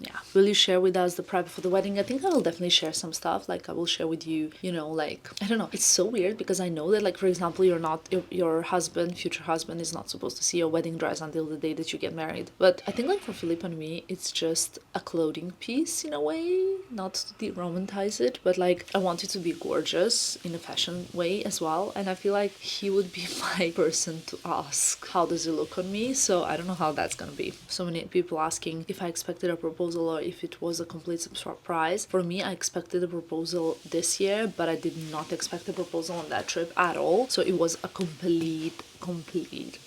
yeah. Will you share with us the prep for the wedding? I think I will definitely share some stuff. Like, I will share with you, you know, like, I don't know. It's so weird because I know that, like, for example, your husband, future husband, is not supposed to see your wedding dress until the day that you get married. But I think, like, for Philip and me, it's just a clothing piece in a way, not to de-romanticize it, but like, I want it to be gorgeous in a fashion way as well. And I feel like he would be my person to ask, how does it look on me? So I don't know how that's gonna be. So many people asking if I expected a proposal proposal or if it was a complete surprise. For me, I expected a proposal this year, but I did not expect a proposal on that trip at all. So it was a complete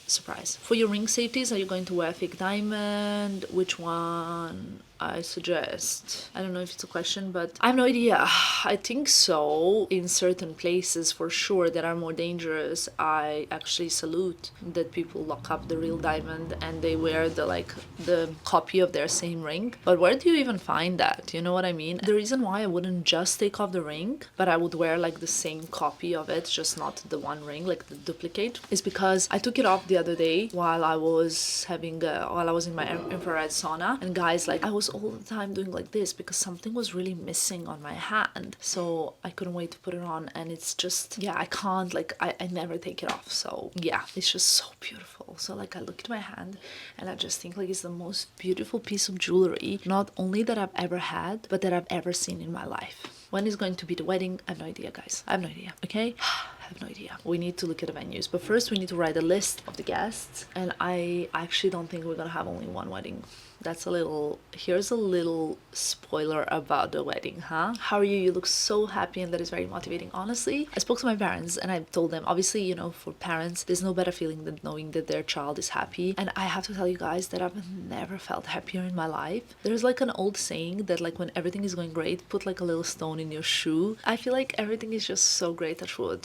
surprise. For your ring safeties, are you going to wear fake diamond? Which one? I suggest. I don't know if it's a question, but I have no idea. I think so. In certain places, for sure, that are more dangerous, I actually salute that people lock up the real diamond and they wear the copy of their same ring. But where do you even find that? You know what I mean? The reason why I wouldn't just take off the ring, but I would wear like the same copy of it, just not the one ring, like the duplicate, is because I took it off the other day while I was in my infrared sauna, and guys, like I was all the time doing like this because something was really missing on my hand, so I couldn't wait to put it on. And it's just, yeah, I can't, like I never take it off. So yeah, it's just so beautiful. So like I look at my hand and I just think like it's the most beautiful piece of jewelry, not only that I've ever had, but that I've ever seen in my life. When is going to be the wedding? I have no idea, guys. I have no idea, okay? I have no idea. We need to look at the venues, but first we need to write a list of the guests, and I actually don't think we're gonna have only one wedding. Here's a little spoiler about the wedding, huh? How are you? You look so happy, and that is very motivating. Honestly, I spoke to my parents and I told them, obviously, you know, for parents, there's no better feeling than knowing that their child is happy. And I have to tell you guys that I've never felt happier in my life. There's like an old saying that like when everything is going great, put like a little stone in your shoe. I feel like everything is just so great at wood.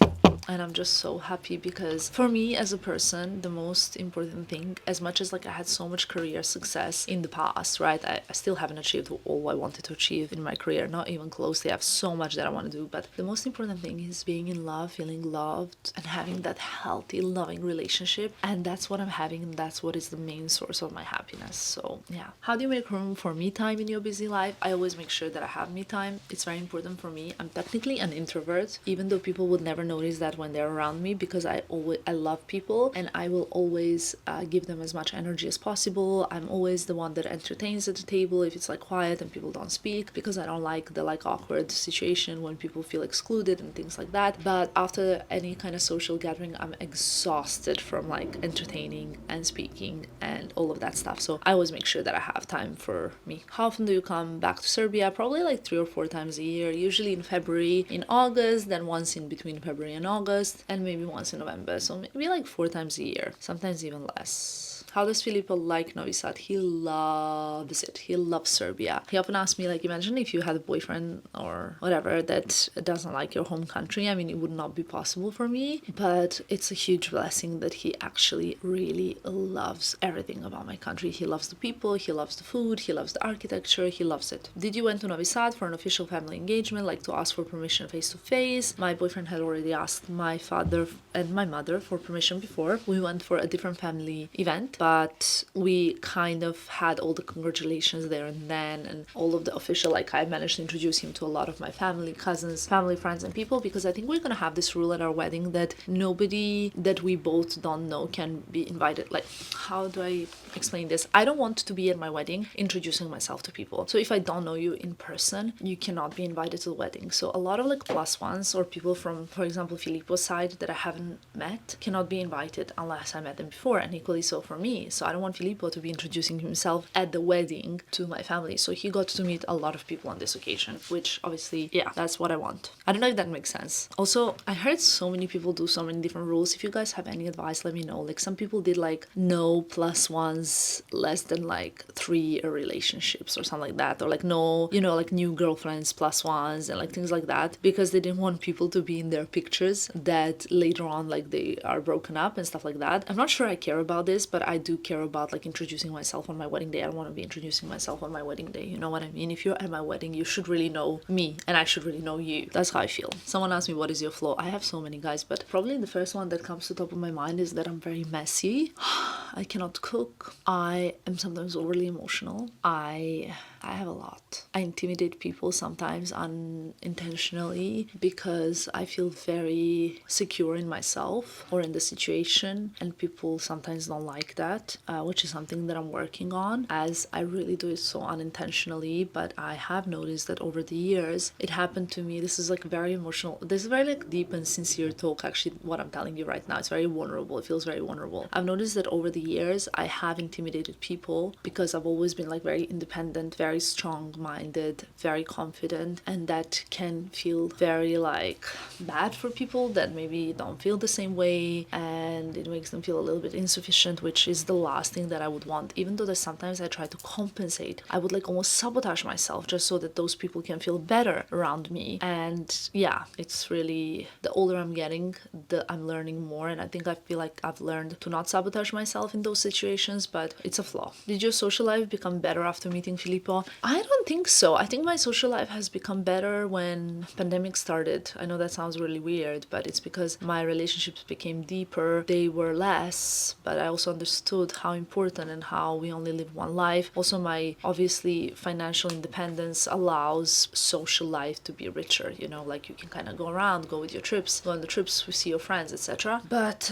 And I'm just so happy because for me as a person, the most important thing, as much as like I had so much career success in the past, right? I still haven't achieved all I wanted to achieve in my career, not even close. I have so much that I want to do, but the most important thing is being in love, feeling loved, and having that healthy, loving relationship. And that's what I'm having, and that's what is the main source of my happiness. So yeah. How do you make room for me time in your busy life? I always make sure that I have me time. It's very important for me. I'm technically an introvert, even though people would never notice that when they're around me, because I love people and I will always give them as much energy as possible. I'm always the one that entertains at the table if it's like quiet and people don't speak, because I don't like the like awkward situation when people feel excluded and things like that. But after any kind of social gathering, I'm exhausted from like entertaining and speaking and all of that stuff. So I always make sure that I have time for me. How often do you come back to Serbia? Probably like 3 or 4 times a year, usually in February, in August, then once in between February and August, and maybe once in November. So maybe like 4 times a year, sometimes even less. How does Filippo like Novi Sad? He loves it. He loves Serbia. He often asks me, like, imagine if you had a boyfriend or whatever that doesn't like your home country. I mean, it would not be possible for me, but it's a huge blessing that he actually really loves everything about my country. He loves the people, he loves the food, he loves the architecture, he loves it. Did you went to Novi Sad for an official family engagement, like to ask for permission face to face? My boyfriend had already asked my father and my mother for permission before. We went for a different family event, but we kind of had all the congratulations there and then, and all of the official, like I managed to introduce him to a lot of my family, cousins, family, friends, and people, because I think we're gonna have this rule at our wedding that nobody that we both don't know can be invited. Like, how do I explain this? I don't want to be at my wedding introducing myself to people. So if I don't know you in person, you cannot be invited to the wedding. So a lot of like plus ones or people from, for example, Filippo's side that I haven't met cannot be invited unless I met them before, and equally so for me. So I don't want Filippo to be introducing himself at the wedding to my family. So he got to meet a lot of people on this occasion, which obviously, yeah, that's what I want. I don't know if that makes sense. Also, I heard so many people do so many different rules. If you guys have any advice, let me know. Like some people did like no plus ones less than like 3 relationships or something like that, or like no, you know, like new girlfriends plus ones and like things like that, because they didn't want people to be in their pictures that later on like they are broken up and stuff like that. I'm not sure I care about this, but I do care about like introducing myself on my wedding day. I don't want to be introducing myself on my wedding day, you know what I mean? If you're at my wedding, you should really know me and I should really know you. That's how I feel. Someone asked me what is your flaw. I have so many, guys, but probably the first one that comes to the top of my mind is that I'm very messy. I cannot cook. I am sometimes overly emotional. I have a lot. I intimidate people sometimes unintentionally because I feel very secure in myself or in the situation, and people sometimes don't like that, which is something that I'm working on, as I really do it so unintentionally. But I have noticed that over the years it happened to me. This is like very emotional. This is very like deep and sincere talk. Actually, what I'm telling you right now, it's very vulnerable. It feels very vulnerable. I've noticed that over the years I have intimidated people because I've always been like very independent, very very strong-minded, very confident, and that can feel very like bad for people that maybe don't feel the same way, and it makes them feel a little bit insufficient, which is the last thing that I would want. Even though that sometimes I try to compensate, I would like almost sabotage myself just so that those people can feel better around me. And yeah, it's really, the older I'm getting, I'm learning more, and I think I feel like I've learned to not sabotage myself in those situations, but it's a flaw. Did your social life become better after meeting Filippo? I don't think so. I think my social life has become better when pandemic started. I know that sounds really weird, but it's because my relationships became deeper. They were less, but I also understood how important and how we only live one life. Also, my obviously financial independence allows social life to be richer, you know, like you can kind of go around, go with your trips, go on the trips, see your friends, etc. But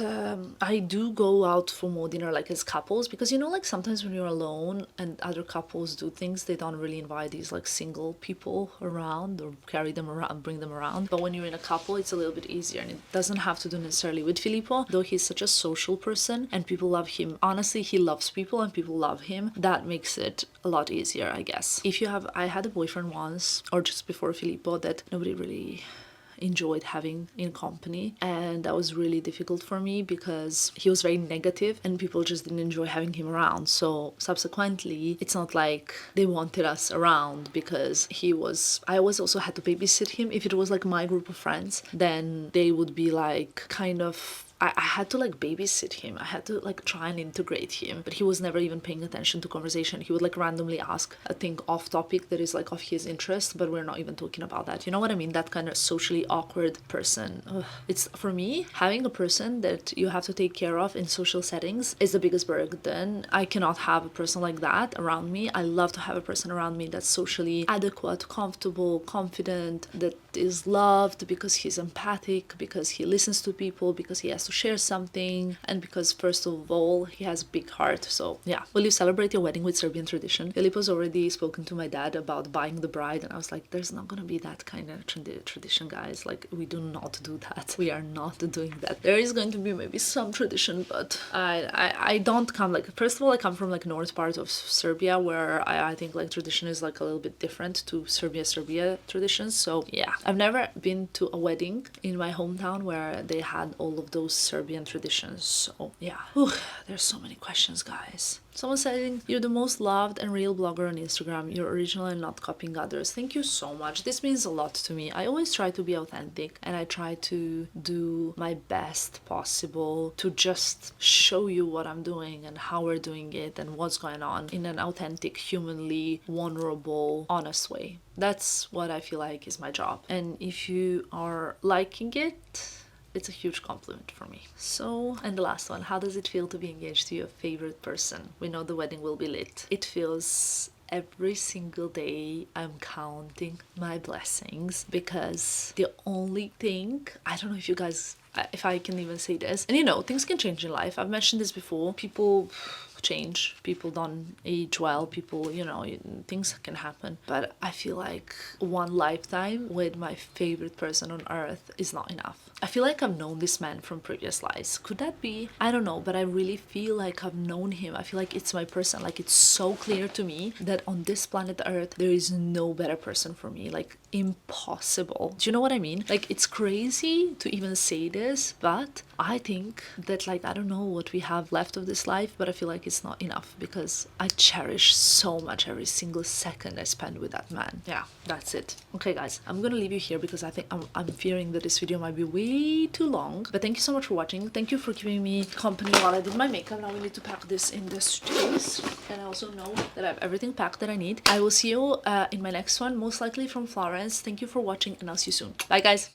I do go out for more dinner like as couples, because you know, like sometimes when you're alone and other couples do things, they don't really invite these like single people around or carry them around, bring them around. But when you're in a couple, it's a little bit easier, and it doesn't have to do necessarily with Filippo, though he's such a social person and people love him. Honestly, he loves people and people love him. That makes it a lot easier, I guess. I had a boyfriend once, or just before Filippo, that nobody really enjoyed having in company, and that was really difficult for me because he was very negative and people just didn't enjoy having him around. So subsequently, it's not like they wanted us around because I always also had to babysit him. If it was like my group of friends, then they would be like kind of, I had to like babysit him. I had to like try and integrate him, but he was never even paying attention to conversation. He would like randomly ask a thing off topic that is like of his interest, but we're not even talking about that. You know what I mean? That kind of socially awkward person. Ugh. It's, for me, having a person that you have to take care of in social settings is the biggest burden. I cannot have a person like that around me. I love to have a person around me that's socially adequate, comfortable, confident, that is loved because he's empathic, because he listens to people, because he has to share something, and because first of all he has a big heart. So yeah. Will you celebrate your wedding with Serbian tradition? Filippo's already spoken to my dad about buying the bride, and I was like, there's not gonna be that kind of tradition, guys. Like, we do not do that. We are not doing that. There is going to be maybe some tradition, but I don't come, like, first of all, I come from like north part of Serbia, where I think like tradition is like a little bit different to Serbia traditions. So yeah, I've never been to a wedding in my hometown where they had all of those Serbian traditions. So yeah. Whew, there's so many questions, guys. Someone saying, you're the most loved and real blogger on Instagram. You're original and not copying others. Thank you so much. This means a lot to me. I always try to be authentic, and I try to do my best possible to just show you what I'm doing and how we're doing it and what's going on in an authentic, humanly vulnerable, honest way. That's what I feel like is my job. And if you are liking it, it's a huge compliment for me. So, and the last one, how does it feel to be engaged to your favorite person? We know the wedding will be lit. It feels, every single day I'm counting my blessings, because the only thing, I don't know if you guys, if I can even say this, and you know, things can change in life. I've mentioned this before. People change, people don't age well, people, you know, things can happen, but I feel like one lifetime with my favorite person on earth is not enough. I feel like I've known this man from previous lives. Could that be? I don't know, but I really feel like I've known him. I feel like it's my person. Like, it's so clear to me that on this planet Earth there is no better person for me. Like, impossible. Do you know what I mean? Like, it's crazy to even say this, but I think that, like, I don't know what we have left of this life, but I feel like it's not enough, because I cherish so much every single second I spend with that man. Yeah, that's it. Okay, guys, I'm gonna leave you here because I think I'm fearing that this video might be way too long, but thank you so much for watching. Thank you for keeping me company while I did my makeup. Now we need to pack this in the suitcase, and I also know that I have everything packed that I need. I will see you in my next one, most likely from Florence. Thank you for watching, and I'll see you soon. Bye, guys.